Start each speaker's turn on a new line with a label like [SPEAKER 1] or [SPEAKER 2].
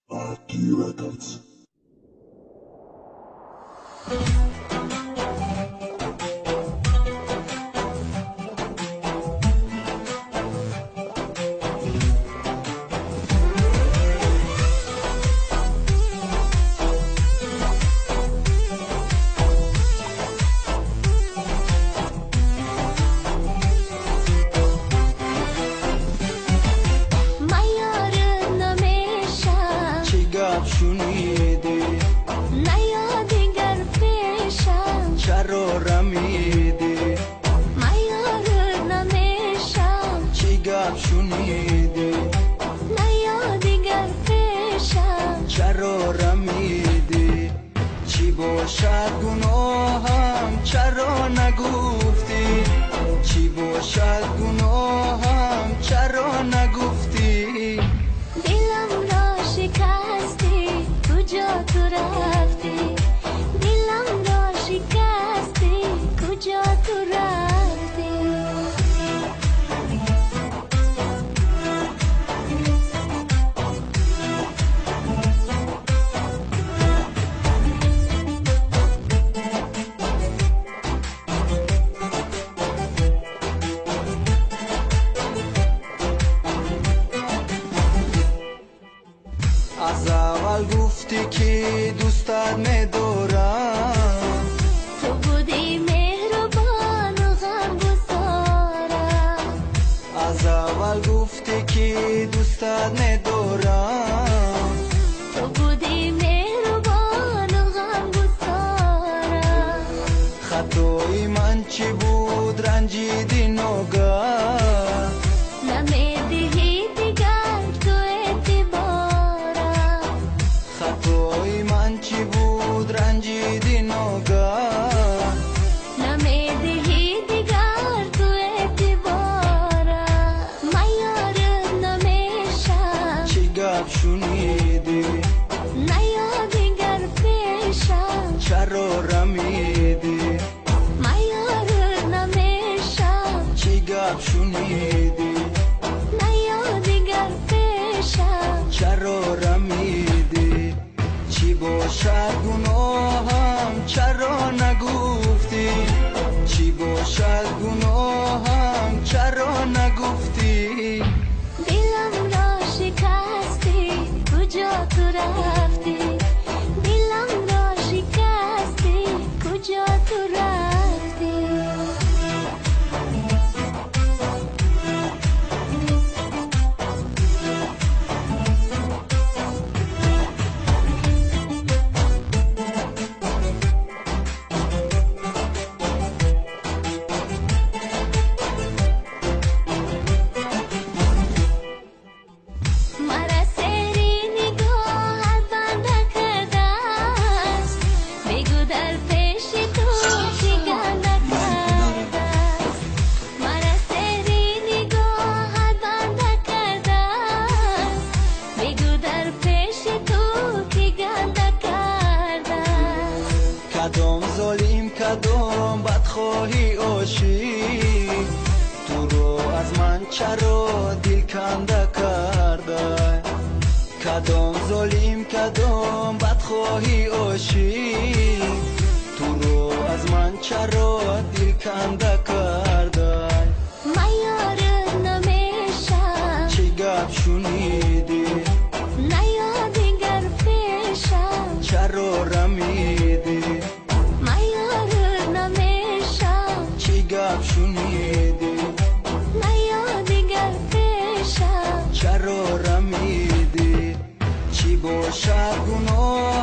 [SPEAKER 1] Party Records.
[SPEAKER 2] شنیدی نیا دیگر پیشم چرا رمیدی من یار نمیشم چی گپ شنیدی نیا دیگر پیشم چرا رمیدی چی باشد گناهم چرا نگفتی چی باشد گناهم چرا نگفتی دلم را شکستی کجا تو رفتی دلم را شکستی کجا تو رفتی از اول گفتی که دوستت میدارم تو بودی مهربان و غمگسارم از اول گفتی که دوستت میدارم تو بودی مهربان و غمگسارم خطای من چی بود رنجیدی ناگاه نمیدهی دیگر تو خطای من چی بود رنجیدی ناگاه نمیدهی دیگر تو اعتبارم من یارت نمیشم چی گپ شنیدی نیا دیگر پیشم چرا رمیدی من یارت نمیشم چی گپ شنیدی نیا دیگر پیشم چرا رمیدی چی باشد گناهم چرا نگفتی چی باشد گناهم چرا نگفتی دلم را شکستی کجا تو رفتی دلم را شکستی کجا تو رفتی کدام ظالم کدام بدخواهی عاشق تو رو از من چرا دل کنده کرده کدام ظالم کدام بدخواهی عاشق تو رو از من چرا دل کنده کرده من یارت نمیشم چی گپ شنیدی نیا دیگر پیشم چرا رمیدی من یارت نمیشم چی گپ شنیدی نیا دیگر پیشم چرا رمیدی چی باشد گناه